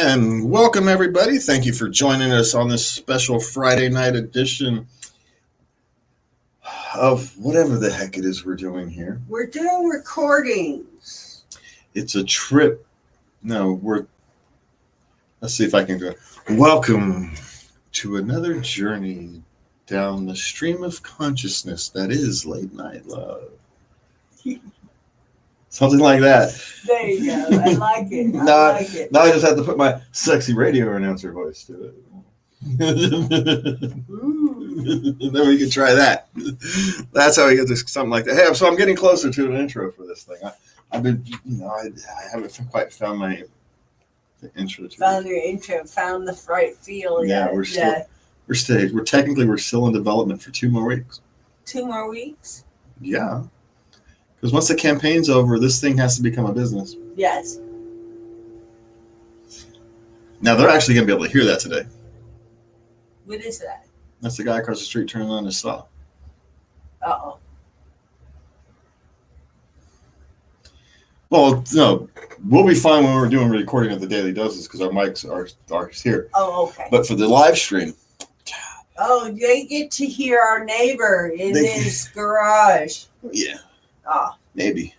And welcome, everybody. Thank you for joining us on this special Friday night edition of whatever the heck it is we're doing here. We're doing recordings. It's a trip. Let's see if I can do it. Welcome to another journey down the stream of consciousness that is late night love. Something like that. There you go. I like it. Now I just have to put my sexy radio announcer voice to it. Then we can try that. That's how we get to something like that. Hey, so I'm getting closer to an intro for this thing. I've been, I haven't quite found my intro. Found your intro. Found the right feel. Yeah, we're still in development for 2 more weeks. 2 more weeks. Yeah, because once the campaign's over, this thing has to become a business. Yes. Now they're actually going to be able to hear that today. What is that? That's the guy across the street turning on his saw. Uh-oh. Well, no, we'll be fine when we're doing recording of the Daily Doses because our mics are here. Oh, okay. But for the live stream. Oh, they get to hear our neighbor in his garage. Yeah. Oh. Maybe.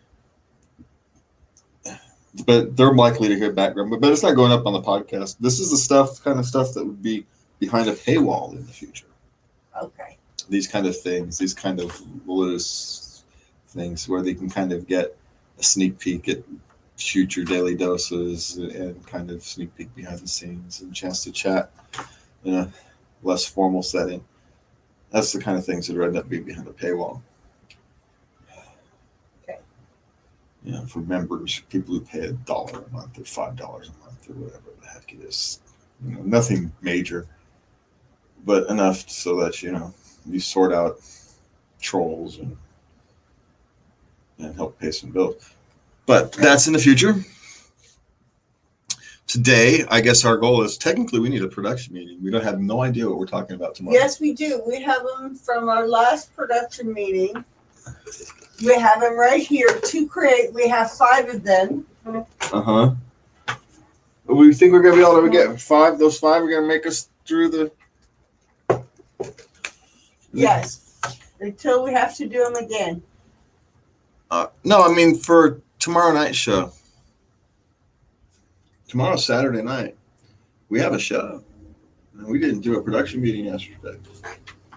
But they're likely to hear background. But it's not going up on the podcast. This is the kind of stuff that would be behind a paywall in the future. Okay. These kind of things, these kind of loose things where they can kind of get a sneak peek at future Daily Doses and kind of sneak peek behind the scenes and chance to chat in a less formal setting. That's the kind of things that would end up being behind a paywall. Okay. For members, people who pay $1 a month or $5 a month or whatever the heck it is. Nothing major, but enough so that, you sort out trolls and help pay some bills. But that's in the future. Today, I guess our goal is technically we need a production meeting. We don't have no idea what we're talking about tomorrow. Yes, we do. We have them from our last production meeting. We have them right here to create. We have 5 of them. Uh-huh. We think we're going to be able to get 5. Those 5 are going to make us through the... Yes. Until we have to do them again. No, I mean for tomorrow night's show. Tomorrow's Saturday night. We have a show. And we didn't do a production meeting yesterday.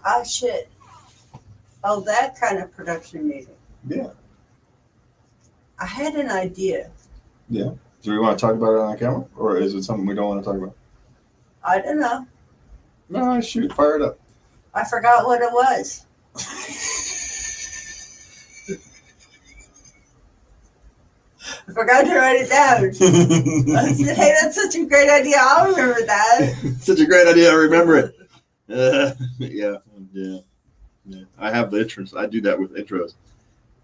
Ah, shit. Oh, that kind of production meeting. Yeah. I had an idea. Yeah. Do we want to talk about it on camera? Or is it something we don't want to talk about? I don't know. No, shoot. Fire it up. I forgot what it was. I forgot to write it down. I said, hey, that's such a great idea. I'll remember that. Such a great idea. I remember it. Yeah. I have the intros. I do that with intros.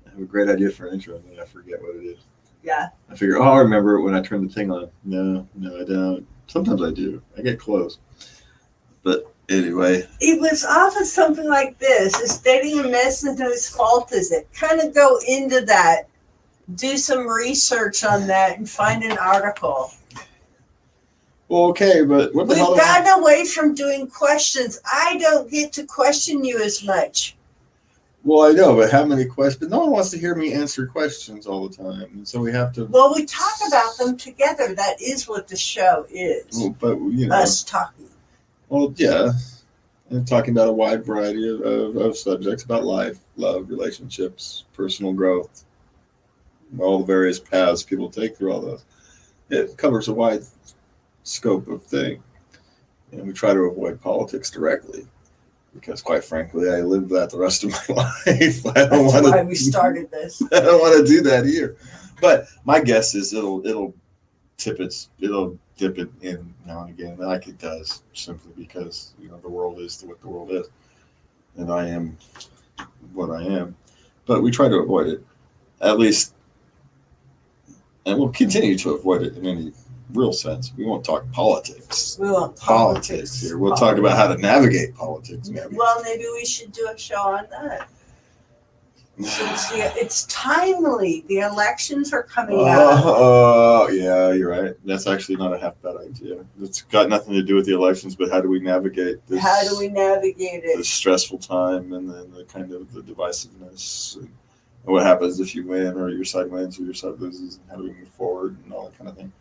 I have a great idea for an intro, and then I forget what it is. Yeah. I figure, I'll remember it when I turn the thing on. No, I don't. Sometimes I do. I get close. But anyway. It was often something like this. Is dating a mess and whose fault is it? Kind of go into that. Do some research on that and find an article. Well, okay, but what the hell? We've gotten away from doing questions. I don't get to question you as much. Well, I know, but how many questions? But no one wants to hear me answer questions all the time, and so we have to. Well, we talk about them together. That is what the show is. Well, but us talking. Well, yeah, and talking about a wide variety of subjects about life, love, relationships, personal growth, all the various paths people take through all those. It covers a wide scope of thing, and we try to avoid politics directly. Because, quite frankly, I lived that the rest of my life. That's why we started this. I don't want to do that here. But my guess is it'll dip it in now and again, like it does, simply because the world is what the world is, and I am what I am. But we try to avoid it, at least, and we'll continue to avoid it in any real sense. We won't talk politics. We won't politics here. We'll talk about how to navigate politics. Maybe. Well, maybe we should do a show on that. Since it's timely, the elections are coming up. Oh, yeah, you're right. That's actually not a half bad idea. It's got nothing to do with the elections, but how do we navigate this? How do we navigate it? This stressful time, and then the kind of the divisiveness, and what happens if you win, or your side wins, or your side loses, and how do we move forward, and all that kind of thing.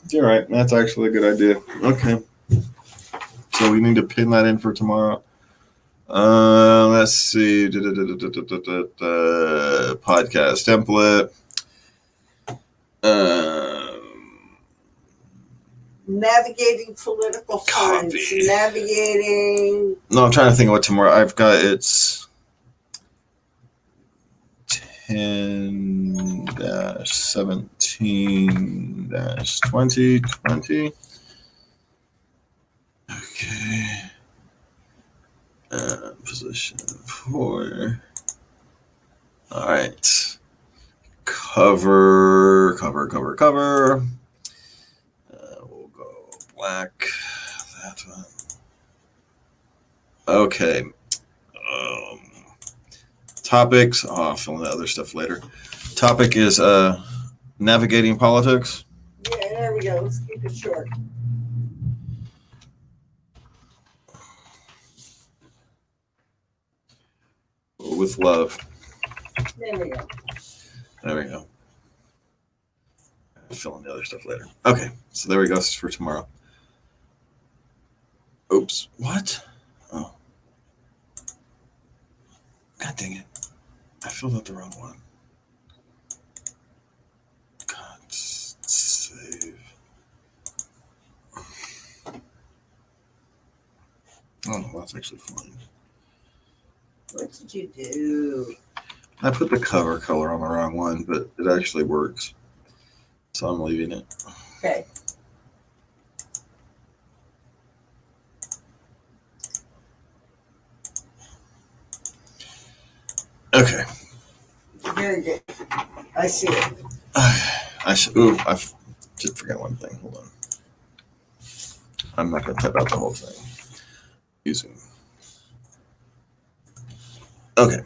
You're right. That's actually a good idea. Okay. So we need to pin that in for tomorrow. Let's see. Podcast template. Navigating political times. Copy. Navigating. No, I'm trying to think of what tomorrow. I've got it's 10-17-2020. Okay. Position 4. All right. Cover. We'll go black. That one. Okay. Topics. Oh, I'll fill in the other stuff later. Topic is navigating politics. Yeah, there we go. Let's keep it short. With love. There we go. There we go. I'll fill in the other stuff later. Okay, so there we go. This is for tomorrow. Oops. What? Oh. God dang it. I filled out the wrong one. God save. Oh, that's actually fine. What did you do? I put the cover color on the wrong one, but it actually works. So I'm leaving it. Okay. Okay. Very good. I see it. I did forget one thing. Hold on. I'm not going to type out the whole thing. Using. Okay.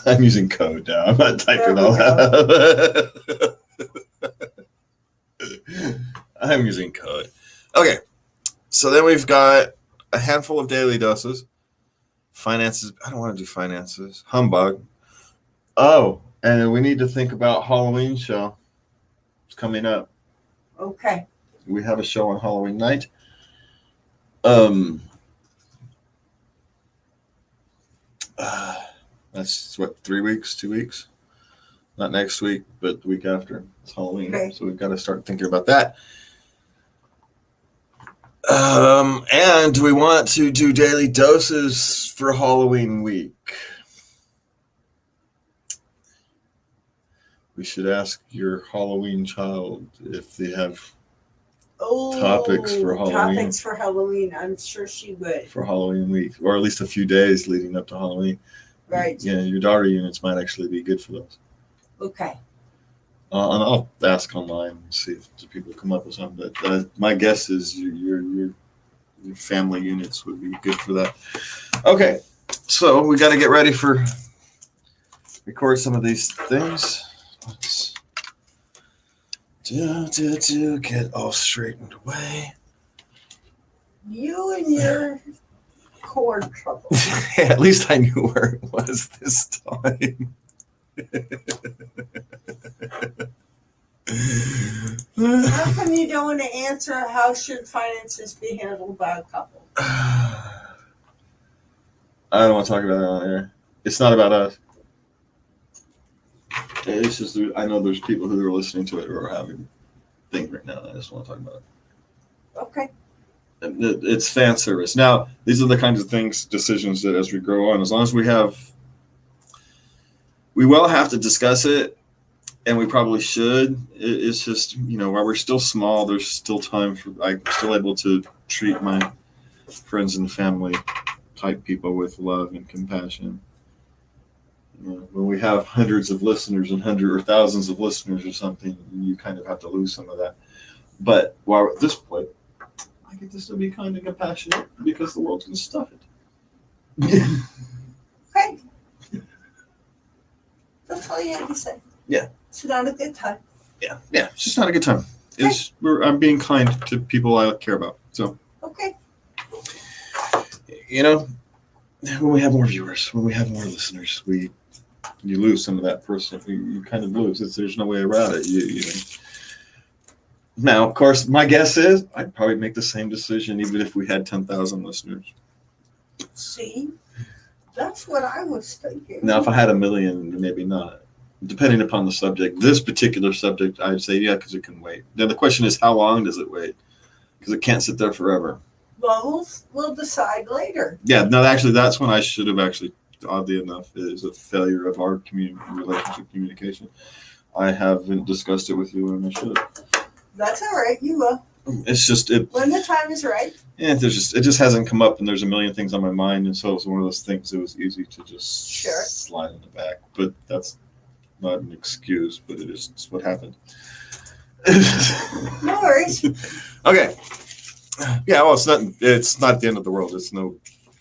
I'm using code now. I'm not typing all that. I'm using code. Okay. So then we've got a handful of daily doses. Finances. I don't want to do finances. Humbug. Oh, and we need to think about Halloween show. It's coming up. Okay. We have a show on Halloween night. That's what, 3 weeks, 2 weeks? Not next week, but the week after. It's Halloween. Okay. So we've got to start thinking about that. And we want to do daily doses for Halloween week. We should ask your Halloween child if they have topics for Halloween. Topics for Halloween. I'm sure she would. For Halloween week, or at least a few days leading up to Halloween. Right. Yeah, your daughter units might actually be good for those. Okay. And I'll ask online and see if people come up with something. But my guess is your family units would be good for that. Okay, so we got to get ready for record some of these things. Let's get all straightened away. You and your cord trouble. Yeah, at least I knew where it was this time. How come you don't want to answer how should finances be handled by a couple? I don't want to talk about that on air. It's not about us. It's just I know there's people who are listening to it who are having things right now. And I just want to talk about it. Okay. It's fan service. Now, these are the kinds of decisions that as we grow on, as long as we will have to discuss it, and we probably should. It's just, while we're still small, there's still time I'm still able to treat my friends and family type people with love and compassion. When we have hundreds of listeners and hundreds or thousands of listeners or something, you kind of have to lose some of that. But while at this point, I get to still be kind and compassionate because the world's going to stuff it. all you had to say. Yeah. It's not a good time. Yeah, it's just not a good time. I'm being kind to people I care about. So, Okay. you know, when we have more viewers, when we have more listeners, you lose some of that person. You kind of lose. There's no way around it. You know. Now, of course, my guess is I'd probably make the same decision even if we had 10,000 listeners. See, that's what I was thinking. Now, if I had 1 million, maybe not. Depending upon the subject. This particular subject, I'd say, yeah, because it can wait. Now, the question is, how long does it wait? Because it can't sit there forever. Well, we'll decide later. Yeah, no, actually, that's when I should have actually, oddly enough, is a failure of our relationship communication. I haven't discussed it with you, and I should have. That's all right. You will. It's just when the time is right. Yeah, it just hasn't come up, and there's a million things on my mind, and so it was one of those things. It was easy to just slide in the back, but that's not an excuse. But it's what happened. No worries. Okay. Yeah, well, it's not the end of the world. It's no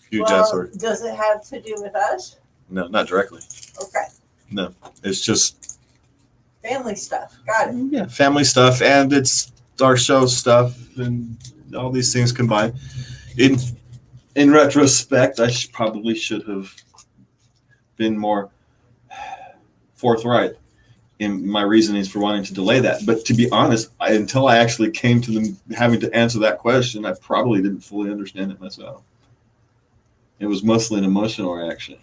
huge answer. Does it have to do with us? No, not directly. Okay. No, it's just family stuff. Got it. Yeah, family stuff, and it's our show stuff, and all these things combined. In retrospect, I probably should have been more forthright in my reasonings for wanting to delay that. But to be honest, until I actually came to them having to answer that question, I probably didn't fully understand it myself. It was mostly an emotional reaction.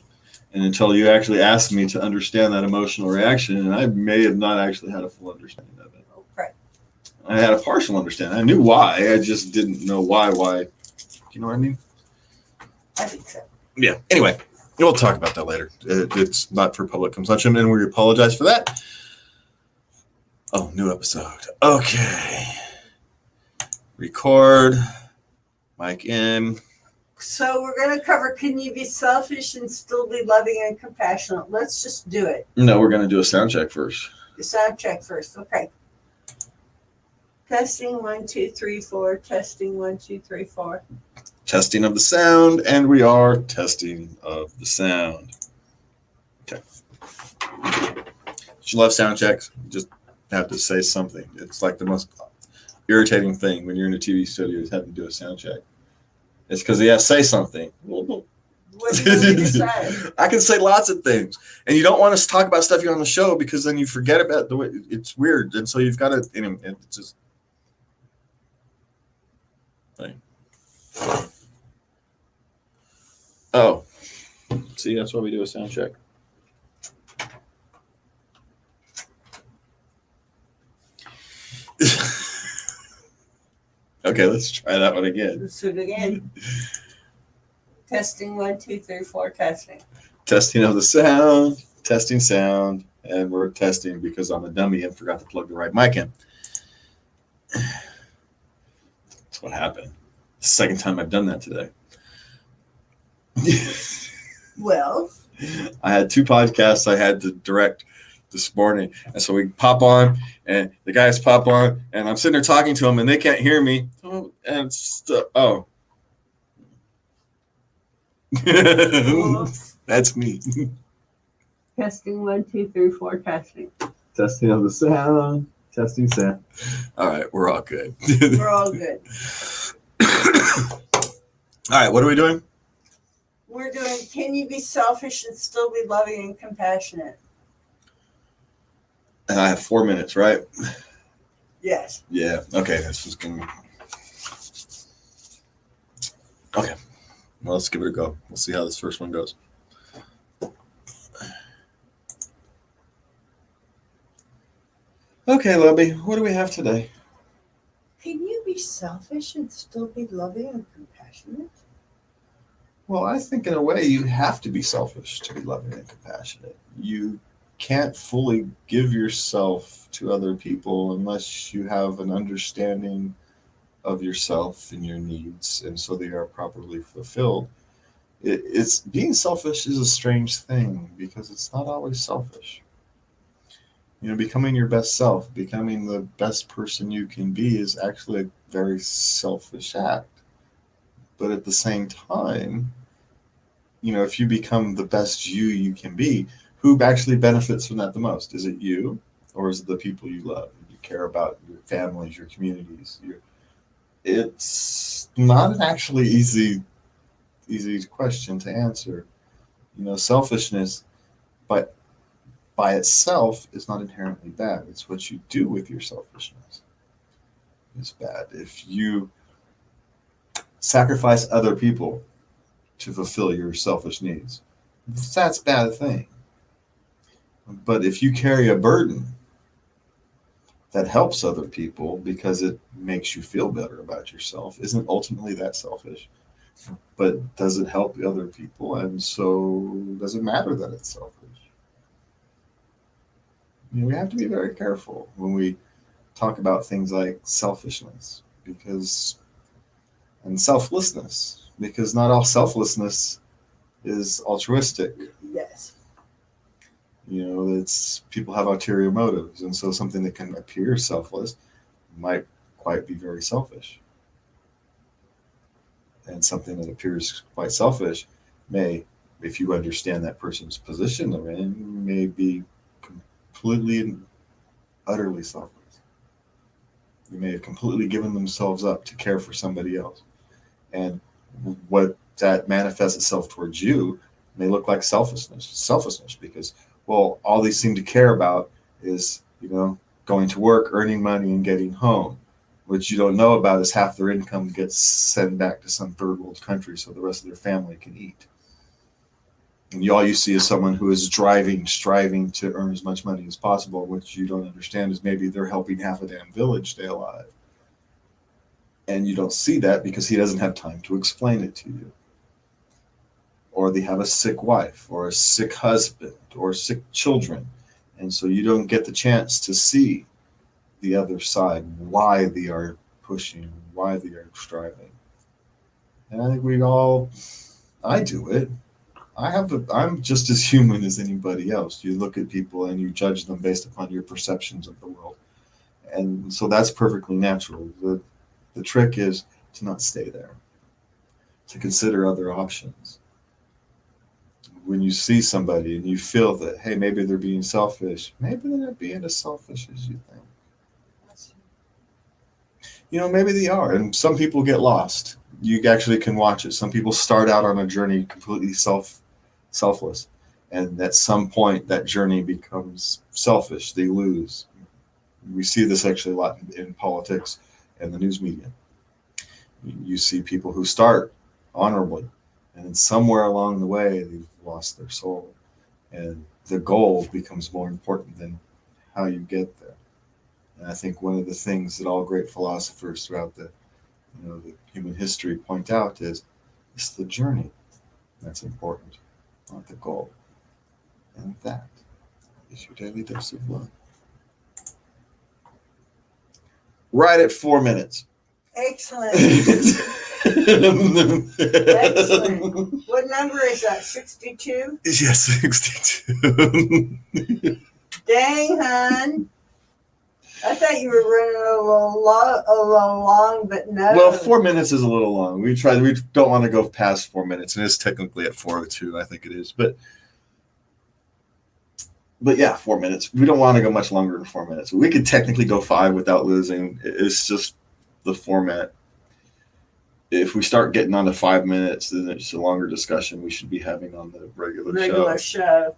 And until you actually asked me to understand that emotional reaction, and I may have not actually had a full understanding of it. Okay. I had a partial understanding. I knew why. I just didn't know why. Do you know what I mean? I think so. Yeah. Anyway, we'll talk about that later. It's not for public consumption, and we apologize for that. Oh, new episode. Okay. Record. Mic in. So we're going to cover, can you be selfish and still be loving and compassionate? Let's just do it. No, we're going to do a sound check first. The sound check first. Okay. Testing 1, 2, 3, 4. Testing 1, 2, 3, 4. Testing of the sound, and we are testing of the sound. Okay. You love sound checks. You just have to say something. It's like the most irritating thing when you're in a TV studio is having to do a sound check. It's because he has to say something. What do you want me to say? I can say lots of things, and you don't want to talk about stuff you're on the show because then you forget about the way it's weird, and so you've got to. It's just. Right. Oh, see, that's why we do a sound check. Okay, let's try that one again. Let's do it again. Testing 1, 2, 3, 4. Testing. Testing of the sound. Testing sound, and we're testing because I'm a dummy and forgot to plug the right mic in. That's what happened. The second time I've done that today. Well, I had 2 podcasts I had to direct this morning, and so we pop on, and the guys pop on, and I'm sitting there talking to them, and they can't hear me. Oh, and it's that's me. testing 1, 2, 3, 4. Testing. Testing of the sound. Testing sound. All right, we're all good. We're all good. All right, what are we doing? We're doing, can you be selfish and still be loving and compassionate? And I have 4 minutes, right? Yes. Yeah. Okay. This is going. Okay. Well, let's give it a go. We'll see how this first one goes. Okay, Lubby, what do we have today? Can you be selfish and still be loving and compassionate? Well, I think in a way you have to be selfish to be loving and compassionate. You can't fully give yourself to other people unless you have an understanding of yourself and your needs, and so they are properly fulfilled. It's being selfish is a strange thing because it's not always selfish. Becoming your best self, becoming the best person you can be is actually a very selfish act. But at the same time, if you become the best you can be, who actually benefits from that the most? Is it you, or is it the people you love, you care about, your families, your communities? It's not an actually easy question to answer. Selfishness, but by itself is not inherently bad. It's what you do with your selfishness is bad. If you sacrifice other people to fulfill your selfish needs, that's a bad thing. But if you carry a burden that helps other people because it makes you feel better about yourself, isn't ultimately that selfish? But does it help other people? And so does it matter that it's selfish? We have to be very careful when we talk about things like selfishness and selflessness, because not all selflessness is altruistic. Yes. It's people have ulterior motives, and so something that can appear selfless might quite be very selfish. And something that appears quite selfish may, if you understand that person's position they're in, may be completely and utterly selfless. They may have completely given themselves up to care for somebody else. And what that manifests itself towards you may look like selfishness because, well, all they seem to care about is, going to work, earning money, and getting home. What you don't know about is half their income gets sent back to some third world country so the rest of their family can eat. And all you see is someone who is striving to earn as much money as possible. What you don't understand is maybe they're helping half a damn village stay alive. And you don't see that because he doesn't have time to explain it to you. Or they have a sick wife, or a sick husband, or sick children. And so you don't get the chance to see the other side, why they are pushing, why they are striving. And I think I do it. I'm just as human as anybody else. You look at people and you judge them based upon your perceptions of the world. And so that's perfectly natural. The trick is to not stay there, to consider other options. When you see somebody and you feel that, hey, maybe they're being selfish, maybe they're not being as selfish as you think. Maybe they are. And some people get lost. You actually can watch it. Some people start out on a journey completely selfless. And at some point, that journey becomes selfish. They lose. We see this actually a lot in politics and the news media. You see people who start honorably, and then somewhere along the way, they've lost their soul. And the goal becomes more important than how you get there. And I think one of the things that all great philosophers throughout the human history point out is it's the journey that's important, not the goal. And that is your daily dose of love. Right at 4 minutes. Excellent. Excellent. What number is that? 62? Yes, 62. Dang, hon. I thought you were running a little long, but no. Well, 4 minutes is a little long. We don't want to go past 4 minutes, and it's technically at 4:02, I think it is. But yeah, 4 minutes. We don't want to go much longer than 4 minutes. We could technically go 5 without losing. It's just the format. If we start getting on to 5 minutes, then it's a longer discussion we should be having on the regular show.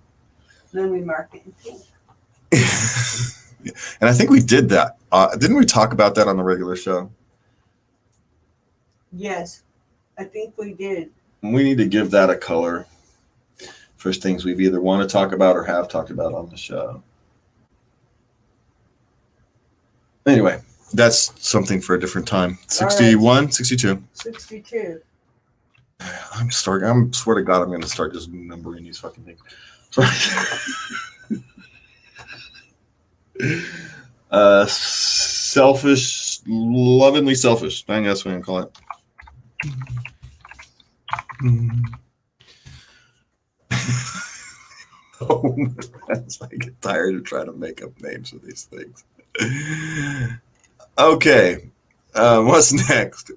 Then we mark it in pink. And I think we did that. Didn't we talk about that on the regular show? Yes, I think we did. We need to give that a color for things we've either want to talk about or have talked about on the show. Anyway, that's something for a different time. 61, right. 62. 62. I swear to God, I'm going to start just numbering these fucking things. Selfish, lovingly selfish. I think that's what I'm going to call it. I get tired of trying to make up names for these things. Okay. What's next?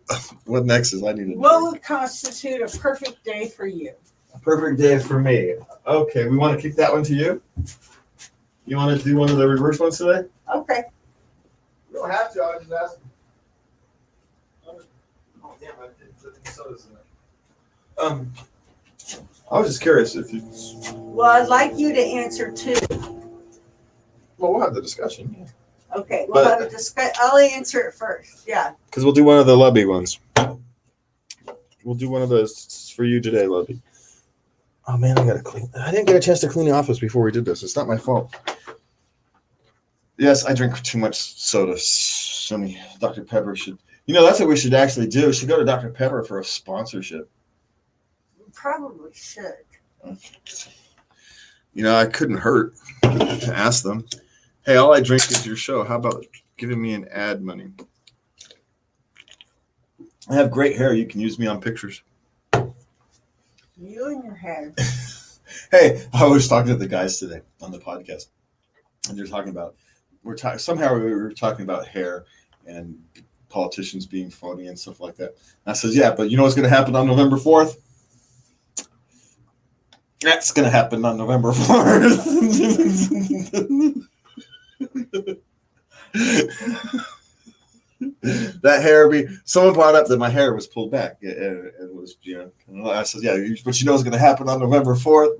What next is I need to What would constitute a perfect day for you? A perfect day for me. Okay, we want to kick that one to you. You want to do one of the reverse ones today? Okay. You don't have to. I was just asking. Oh damn! I didn't put any sodas in there. I was just curious if you. Well, I'd like you to answer too. Well, we'll have the discussion. Okay, we'll have a discuss. I'll answer it first. Yeah. Because we'll do one of the Lubby ones. We'll do one of those for you today, Lubby. Oh man, I gotta clean. I didn't get a chance to clean the office before we did this. It's not my fault. Yes, I drink too much soda. Dr. Pepper should. You know, that's what we should actually do. We should go to Dr. Pepper for a sponsorship. We probably should. You know, I couldn't hurt to ask them. Hey, all I drink is your show. How about giving me an ad money? I have great hair. You can use me on pictures. You and your hair. Hey, I was talking to the guys today on the podcast, and they're talking about somehow we were talking about hair and politicians being phony and stuff like that. And I said, yeah, but you know what's going to happen on November 4th? That's going to happen on November 4th. That hair someone brought up that my hair was pulled back. It was, you know, I said, yeah, but you know what's going to happen on November 4th?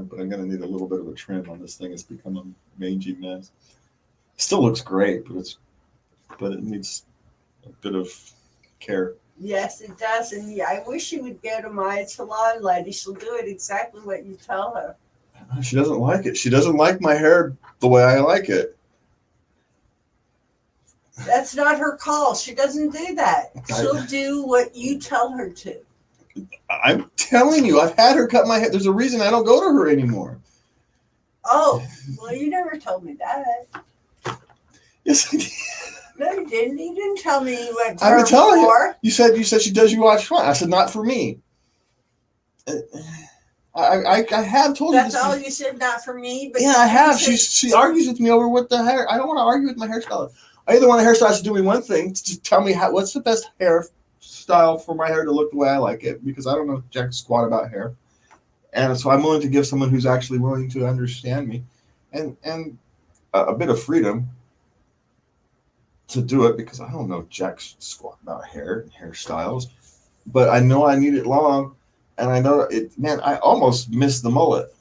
But I'm going to need a little bit of a trim on this thing. It's become a mangy mess. Still looks great, but it needs a bit of care. Yes, it does. And yeah, I wish you would go to my salon lady. She'll do it exactly what you tell her. She doesn't like it. She doesn't like my hair the way I like it. That's not her call. She doesn't do that. She'll do what you tell her to. I'm telling you, I've had her cut my hair. There's a reason I don't go to her anymore. Oh, well, you never told me that. Yes, I did. No, you didn't. You didn't tell me you went to I've her been telling before. you. You said she does you watch fun. I said not for me. I have told That's you this. all you said, not for me. But Yeah, I have. She argues with me over what the hair. I don't want to argue with my hairstylist. I either want a hairstylist to do me one thing to tell me what's the best hairstyle for my hair to look the way I like it, because I don't know jack squat about hair, and so I'm willing to give someone who's actually willing to understand me, and a bit of freedom to do it, because I don't know jack squat about hair and hairstyles, but I know I need it long, and I know it. Man, I almost missed the mullet.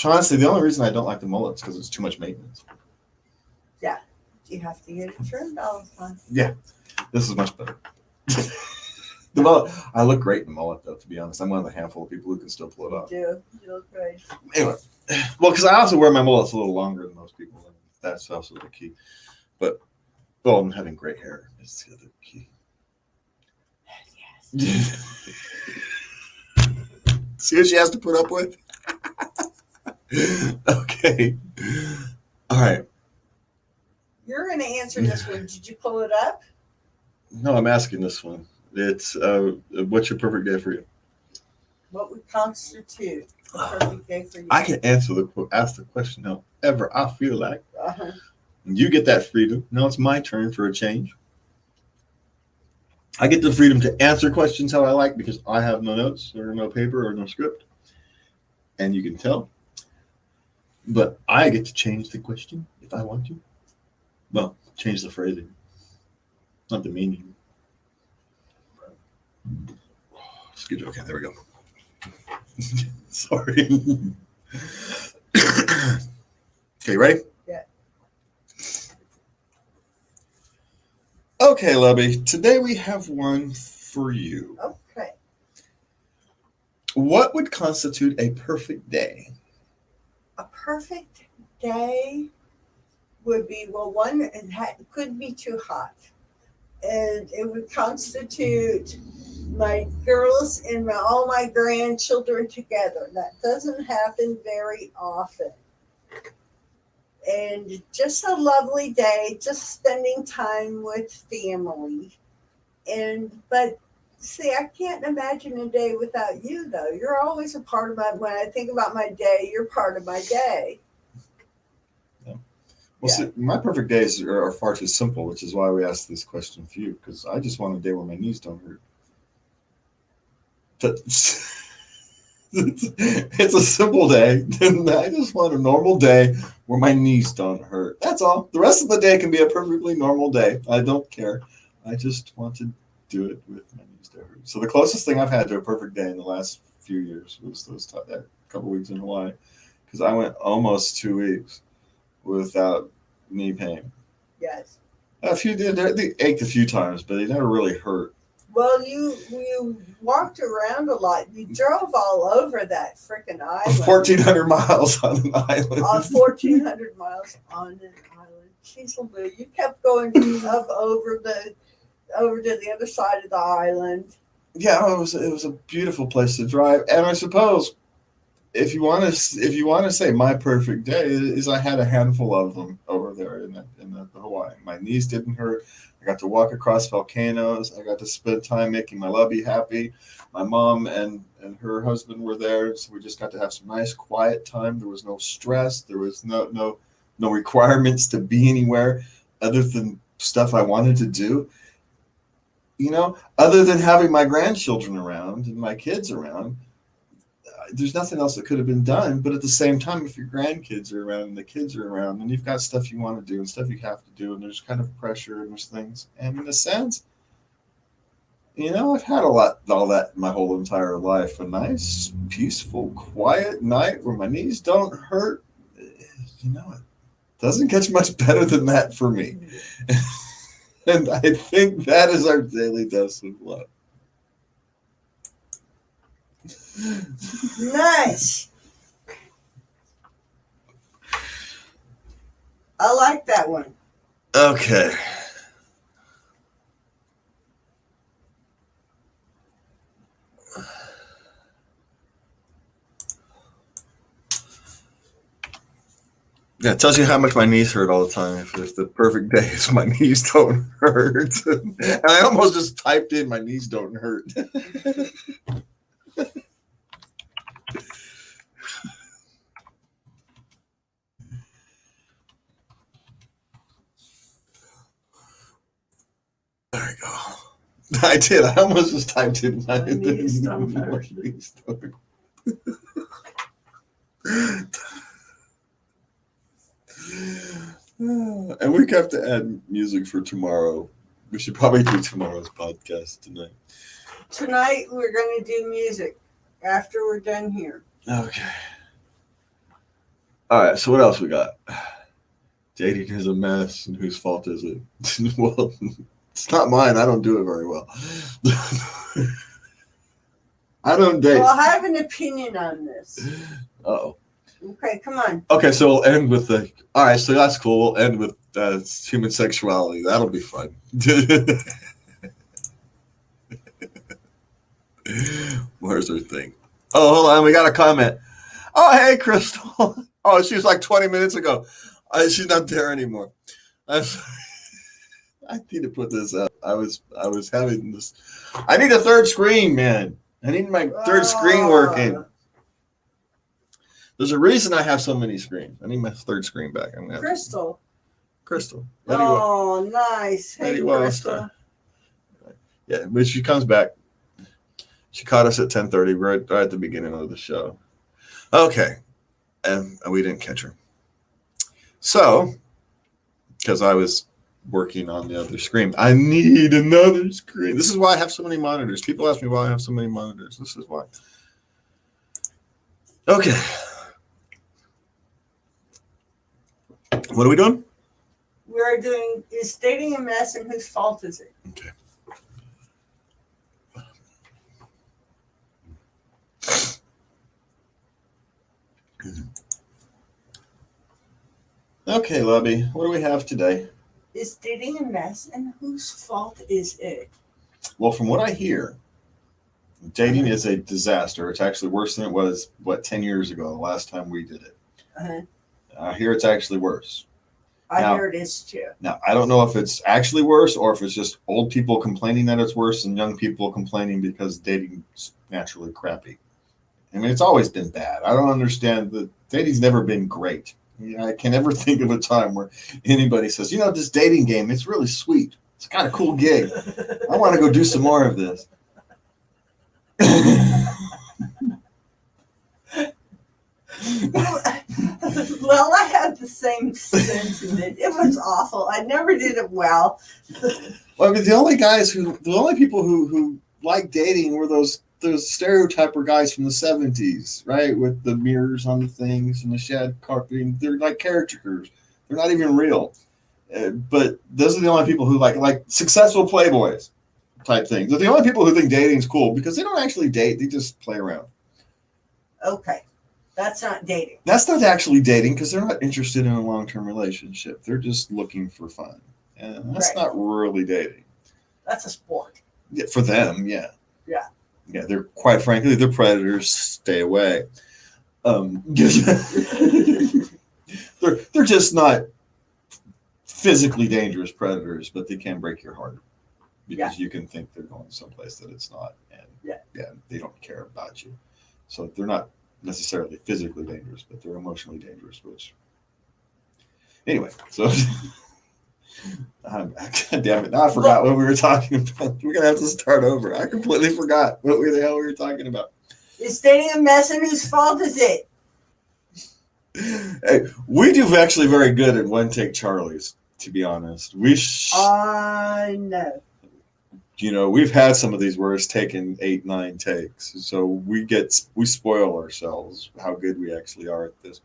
Honestly, the only reason I don't like the mullet is because it's too much maintenance. Yeah, you have to get it trimmed all the time. Yeah, this is much better. The mullet, I look great in the mullet, though, to be honest. I'm one of the handful of people who can still pull it off. You look great. Anyway, well, because I also wear my mullets a little longer than most people, and that's also the key. But, well, I'm having great hair is the other key. Yes. See what she has to put up with? Okay. All right. You're going to answer this one. Did you pull it up? No, I'm asking this one. It's what's your perfect day for you? What would constitute a perfect day for you? I can ask the question however I feel like. Uh-huh. You get that freedom. Now it's my turn for a change. I get the freedom to answer questions how I like, because I have no notes or no paper or no script. And you can tell. But I get to change the question if I want to. Well, change the phrasing, not the meaning. Excuse me. Okay, there we go. Sorry. Okay, ready? Yeah. Okay, Lubby. Today we have one for you. Okay. What would constitute a perfect day? A perfect day would be, well, one, it could be too hot. And it would constitute my girls and all my grandchildren together. That doesn't happen very often. And just a lovely day, just spending time with family. But see, I can't imagine a day without you, though. You're always a part of when I think about my day, you're part of my day. Well, Yeah. see, my perfect days are far too simple, which is why we asked this question of you, because I just want a day where my knees don't hurt. That's- it's a simple day. I just want a normal day where my knees don't hurt. That's all. The rest of the day can be a perfectly normal day. I don't care. I just want to do it with my knees don't hurt. So the closest thing I've had to a perfect day in the last few years was that couple weeks in Hawaii, because I went almost 2 weeks without knee pain. Yes. A few did. They ached a few times, but they never really hurt. Well, you walked around a lot. You drove all over that freaking island. 1,400 miles on an island. 1,400 miles on an island. Jeez, Lou, you kept going up over to the other side of the island. Yeah, it was a beautiful place to drive, and I suppose if you want to say my perfect day is I had a handful of them over there in the Hawaii. My knees didn't hurt. I got to walk across volcanoes. I got to spend time making my lovey happy. My mom and her husband were there, so we just got to have some nice quiet time. There was no stress. There was no requirements to be anywhere other than stuff I wanted to do. Other than having my grandchildren around and my kids around, there's nothing else that could have been done. But at the same time, if your grandkids are around and the kids are around, and you've got stuff you want to do and stuff you have to do, and there's kind of pressure and there's things. And in a sense, I've had all that my whole entire life. A nice, peaceful, quiet night where my knees don't hurt. It doesn't get much better than that for me. And I think that is our daily dose of love. Nice. I like that one. Okay. Yeah, it tells you how much my knees hurt all the time. If the perfect day is my knees don't hurt. And I almost just typed in my knees don't hurt. There we go. I did. I almost just typed in My knees don't hurt. knees don't hurt. And we have to add music for tomorrow. We should probably do tomorrow's podcast tonight. Tonight we're going to do music after we're done here. Okay. All right. So what else we got? Dating is a mess, and whose fault is it? Well, it's not mine. I don't do it very well. I don't date. Well, I have an opinion on this. Uh-oh. Okay, come on. Okay, so we'll end with all right, so that's cool. We'll end with human sexuality. That'll be fun. Where's her thing? Oh, hold on. We got a comment. Oh, hey, Crystal. Oh, she was like 20 minutes ago. She's not there anymore. I need to put this up. I was having this. I need a third screen, man. I need my third screen working. There's a reason I have so many screens. I need my third screen back. I'm gonna Crystal. Crystal. Oh, nice. Hey, Crystal. Yeah, when she comes back, she caught us at 10:30, right at the beginning of the show. Okay, and we didn't catch her. So, because I was working on the other screen, I need another screen. This is why I have so many monitors. People ask me why I have so many monitors. This is why. Okay. What are we doing? We're doing Is Dating a Mess and Whose Fault Is It? Okay. Okay, Lubby, what do we have today? Is dating a mess and whose fault is it? Well, from what I hear, dating is a disaster. It's actually worse than it was, 10 years ago, the last time we did it. Uh-huh. I hear it's actually worse. I Now- hear it is too. Now, I don't know if it's actually worse or if it's just old people complaining that it's worse and young people complaining because dating's naturally crappy. I mean, it's always been bad. I don't understand. Dating's never been great. Yeah, I can never think of a time where anybody says, this dating game, it's really sweet. It's kind of cool gig. I want to go do some more of this. Well, I had the same sentiment. It was awful. I never did it well. Well, I mean, the only people who like dating were those stereotyper guys from the '70s, right? With the mirrors on the things and the shed carpeting. They're like caricatures. They're not even real. But those are the only people who like successful playboys type things. They're the only people who think dating's cool because they don't actually date. They just play around. Okay. That's not dating. That's not actually dating because they're not interested in a long-term relationship. They're just looking for fun. And that's Right. not really dating. That's a sport. Yeah, for them, yeah. Yeah. Yeah, they're quite frankly, they're predators. Stay away. They're just not physically dangerous predators, but they can break your heart because you can think they're going someplace that it's not, and they don't care about you. So they're not necessarily physically dangerous, but they're emotionally dangerous. Which, anyway, so. God damn it! Now I forgot what we were talking about. We're gonna have to start over. I completely forgot what the hell we were talking about. Is dating a mess, and whose fault is it? Hey, we do actually very good at one take Charlie's. To be honest, No. We've had some of these where it's taken 8, 9 takes, so we spoil ourselves how good we actually are at this.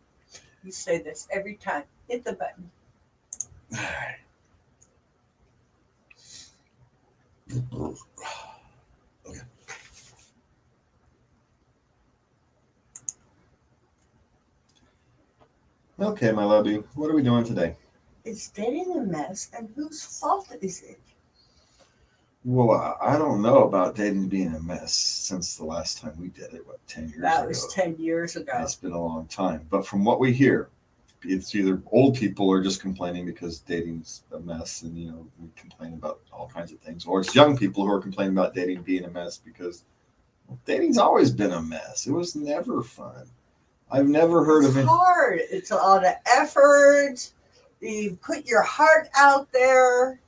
You say this every time. Hit the button. Okay. Okay, my lovey, what are we doing today? Is dating a mess, and whose fault is it? Well, I don't know about dating being a mess since the last time we did it. 10 years ago? That was 10 years ago. It's been a long time. But from what we hear, it's either old people are just complaining because dating's a mess, and we complain about all kinds of things, or it's young people who are complaining about dating being a mess because dating's always been a mess. It was never fun. I've never heard of it. It's hard. It's a lot of effort. You put your heart out there.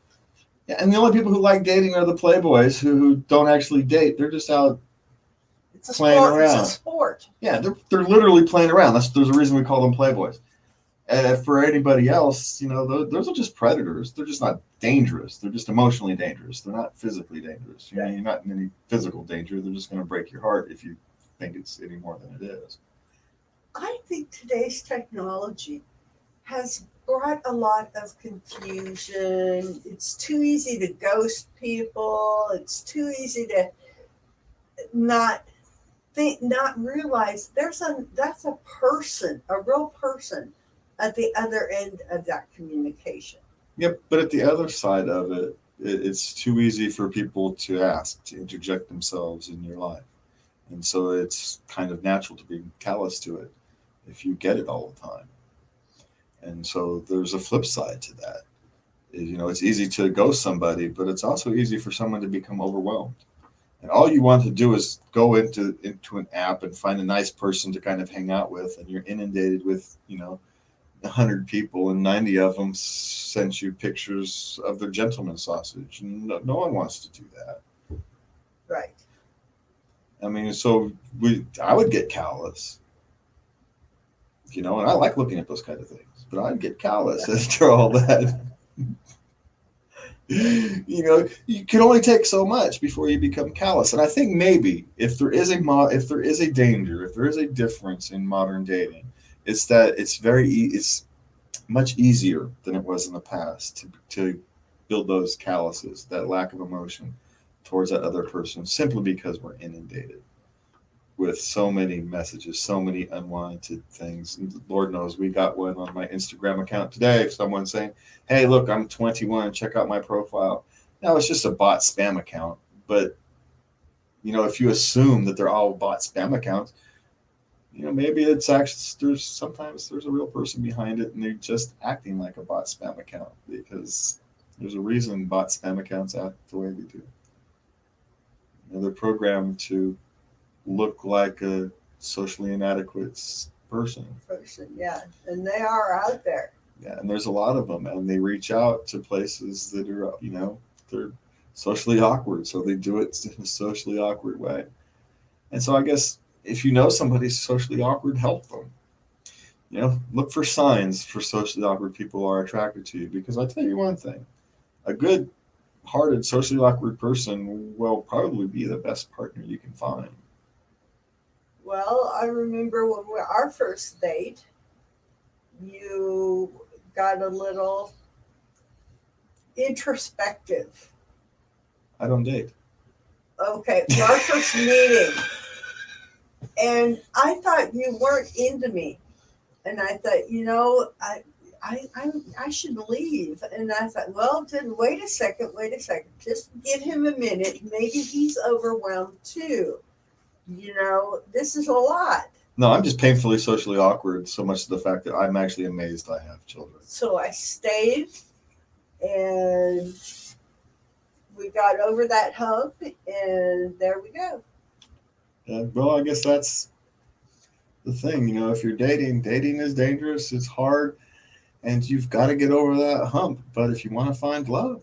Yeah, and the only people who like dating are the playboys who don't actually date. They're just out playing around. It's a sport. Yeah, they're literally playing around. There's a reason we call them playboys. And for anybody else, those are just predators. They're just not dangerous. They're just emotionally dangerous. They're not physically dangerous. You're not in any physical danger. They're just going to break your heart if you think it's any more than it is. I think today's technology has brought a lot of confusion. It's too easy to ghost people. It's too easy to not realize that's a person, a real person at the other end of that communication. Yep, but at the other side of it, it's too easy for people to ask, to interject themselves in your life. And so it's kind of natural to be callous to it if you get it all the time. And so there's a flip side to that. It's easy to ghost somebody, but it's also easy for someone to become overwhelmed. And all you want to do is go into an app and find a nice person to kind of hang out with, and you're inundated with 100 people, and 90 of them sent you pictures of their gentleman sausage. No one wants to do that. Right. I mean, so I would get callous. And I like looking at those kind of things, but I'd get callous after all that. You can only take so much before you become callous. And I think maybe if there is a danger, if there is a difference in modern dating, it's that it's much easier than it was in the past to build those calluses, that lack of emotion towards that other person, simply because we're inundated with so many messages, so many unwanted things. And Lord knows we got one on my Instagram account today. Someone saying, "Hey, look, I'm 21. Check out my profile." Now it's just a bot spam account, but if you assume that they're all bot spam accounts, maybe it's actually sometimes there's a real person behind it, and they're just acting like a bot spam account because there's a reason bot spam accounts act the way they do. They're programmed to look like a socially inadequate person. Yeah, and they are out there. Yeah, and there's a lot of them, and they reach out to places that are, they're socially awkward, so they do it in a socially awkward way. And so I guess if you know somebody's socially awkward, help them. Look for signs for socially awkward people are attracted to you, because I tell you one thing, a good hearted, socially awkward person will probably be the best partner you can find. Well, I remember when our first date, you got a little introspective. I don't date. Okay, our first meeting. And I thought you weren't into me. And I thought, I should leave. And I thought, well, then wait a second. Just give him a minute. Maybe he's overwhelmed too. This is a lot. No, I'm just painfully socially awkward, so much to the fact that I'm actually amazed I have children. So I stayed, and we got over that hump, and there we go. Yeah, well, I guess that's the thing. If you're dating is dangerous. It's hard, and you've got to get over that hump. But if you want to find love,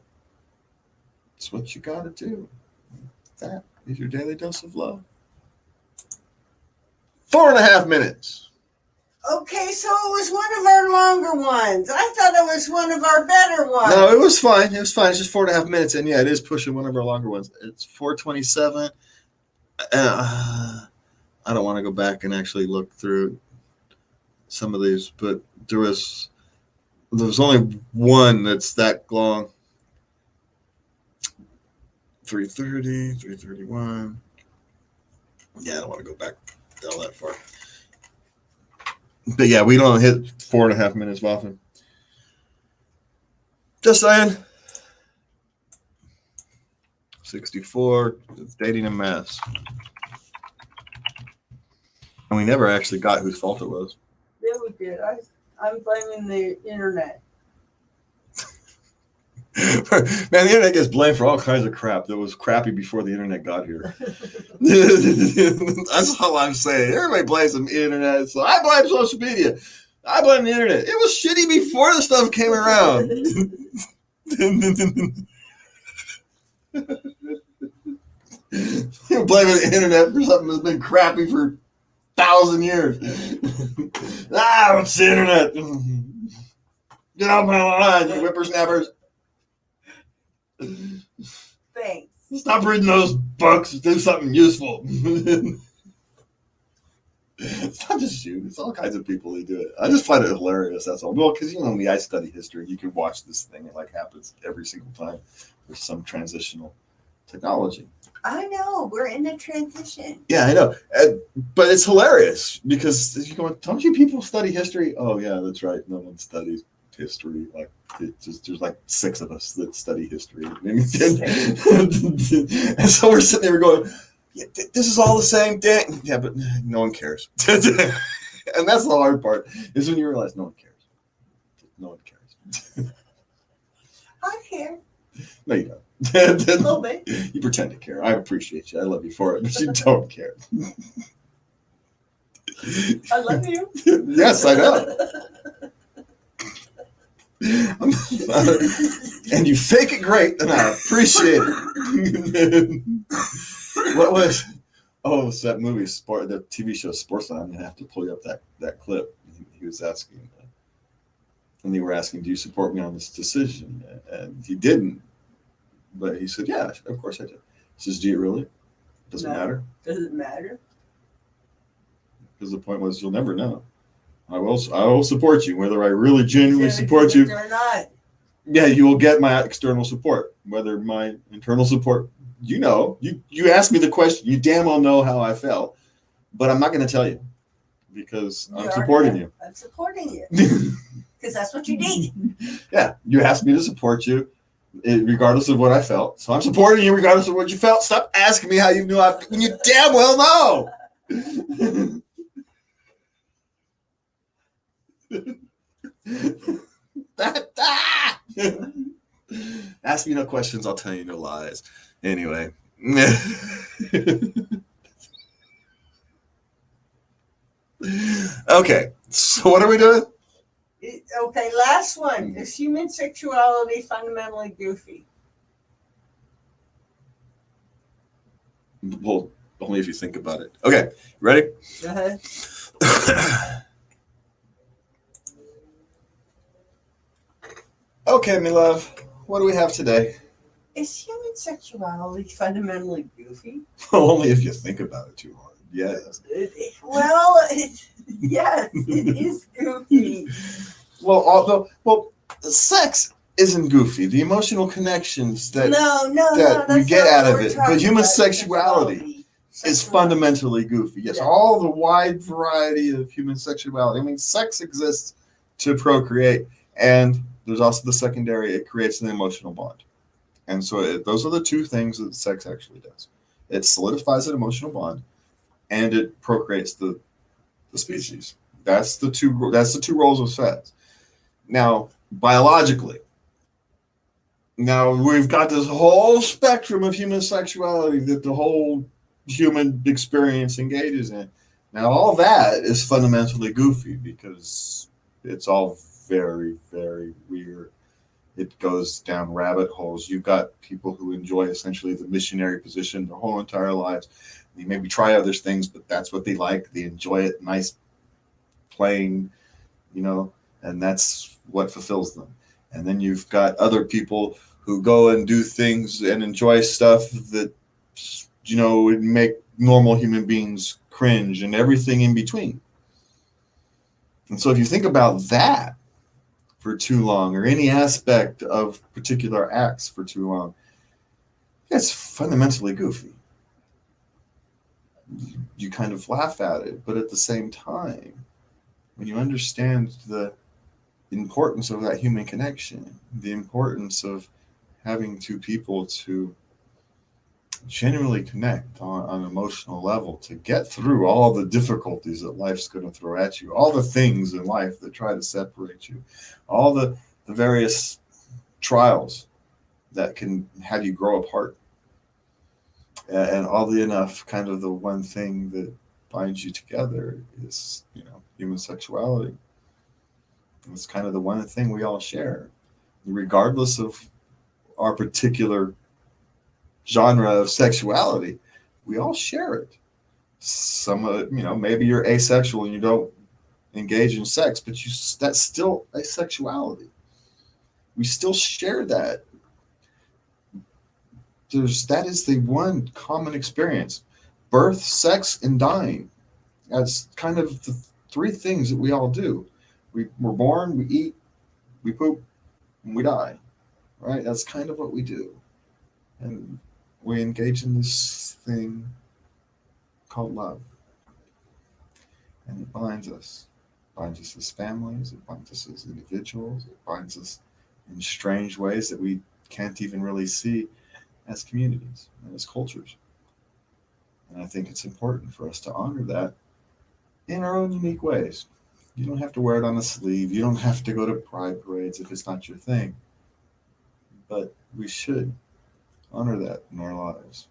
it's what you got to do. That is your daily dose of love. 4.5 minutes. Okay, so it was one of our longer ones. I thought it was one of our better ones. No, it was fine. It's just 4.5 minutes, and yeah, it is pushing one of our longer ones. It's 4:27. I don't want to go back and actually look through some of these, but there was only one that's that long. 3:30, 3:31. Yeah, I don't want to go back all that far. But yeah, we don't hit 4.5 minutes often. Just saying. 64, dating a mess. And we never actually got whose fault it was. Yeah, we did. I'm blaming the internet. Man, the internet gets blamed for all kinds of crap that was crappy before the internet got here. That's all I'm saying. Everybody blames the internet, so I blame social media. I blame the internet. It was shitty before the stuff came around. You're blaming the internet for something that's been crappy for 1,000 years. It's the internet. Get off my line, you whippersnappers. Thanks. Stop reading those books. Do something useful. It's not just you. It's all kinds of people who do it. I just find it hilarious. That's all. Well, because me, I study history. You can watch this thing. It happens every single time. There's some transitional technology. I know. We're in a transition. Yeah, I know. But it's hilarious because don't you people study history? Oh, yeah, that's right. No one studies history. There's 6 of us that study history. And so we're sitting there going, yeah, this is all the same thing. Yeah, but no one cares. And that's the hard part, is when you realize no one cares. No one cares. I care. No, you don't. A little bit. You pretend to care. I appreciate you. I love you for it, but you don't care. I love you. Yes, I know. And you fake it great, and I appreciate it. What was? Oh, it's that movie, the TV show Sportsline. I'm gonna have to pull you up that clip. He was asking, and they were asking, "Do you support me on this decision?" And he didn't, but he said, "Yeah, of course I do." He says, "Do you really? Doesn't matter." Does it matter? Because the point was, you'll never know. I will support you, whether I really genuinely support you or not. Yeah, you will get my external support, whether my internal support. You asked me the question. You damn well know how I felt, but I'm not going to tell you because I'm supporting you. I'm supporting you because that's what you need. Yeah, you asked me to support you, regardless of what I felt. So I'm supporting you regardless of what you felt. Stop asking me how you knew when you damn well know. Ask me no questions, I'll tell you no lies. Anyway. Okay, so what are we doing? Okay, last one. Is human sexuality fundamentally goofy? Well, only if you think about it. Okay, ready? Go ahead. Okay, my love, what do we have today? Is human sexuality fundamentally goofy? Only if you think about it too hard. Yes. Yes, it is goofy. Well, sex isn't goofy. The emotional connections that we that's get not out what of we're it, talking but human about. sexuality is fundamentally goofy. Yes, Yeah. all the wide variety of human sexuality. I mean, sex exists to procreate, and there's also the secondary. It creates an emotional bond, and so those are the two things that sex actually does. It solidifies an emotional bond, and it procreates the species. That's the two. That's the two roles of sex. Now, biologically, now we've got this whole spectrum of human sexuality that the whole human experience engages in. Now, all that is fundamentally goofy because it's all very, very weird. It goes down rabbit holes. You've got people who enjoy essentially the missionary position their whole entire lives. They maybe try other things, but that's what they like. They enjoy it. Nice playing, and that's what fulfills them. And then you've got other people who go and do things and enjoy stuff that would make normal human beings cringe and everything in between. And so if you think about that for too long, or any aspect of particular acts for too long, it's fundamentally goofy. You kind of laugh at it, but at the same time, when you understand the importance of that human connection, the importance of having two people to genuinely connect on an emotional level to get through all the difficulties that life's going to throw at you, all the things in life that try to separate you, all the various trials that can have you grow apart, and oddly enough, kind of the one thing that binds you together is human sexuality. It's kind of the one thing we all share, regardless of our particular genre of sexuality. We all share it. Maybe you're asexual and you don't engage in sex, but that's still asexuality. We still share that. That is the one common experience: birth, sex, and dying. That's kind of the three things that we all do. We're born, we eat, we poop, and we die. Right? That's kind of what we do. And we engage in this thing called love. And it binds us. It binds us as families, it binds us as individuals, it binds us in strange ways that we can't even really see as communities and as cultures. And I think it's important for us to honor that in our own unique ways. You don't have to wear it on a sleeve. You don't have to go to pride parades if it's not your thing. But we should honor that in our lives.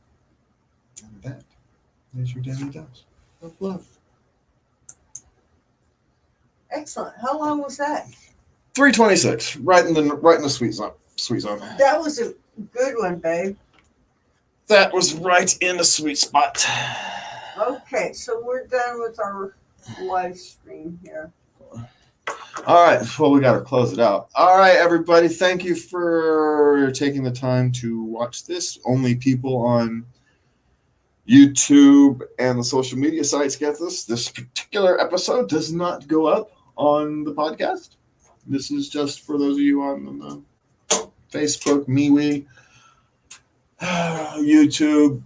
And that is your daily dose of love. Excellent. How long was that? 326, right in the sweet zone. Sweet zone. That was a good one, babe. That was right in the sweet spot. Okay, so we're done with our live stream here. All right, well, we got to close it out. All right, everybody, thank you for taking the time to watch this. Only people on YouTube and the social media sites get this. This particular episode does not go up on the podcast. This is just for those of you on the Facebook, MeWe, YouTube,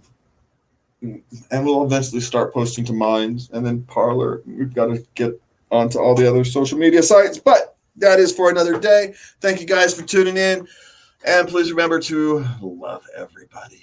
and we'll eventually start posting to Minds and then Parler. We've got to get onto all the other social media sites, but that is for another day. Thank you guys for tuning in, and please remember to love everybody.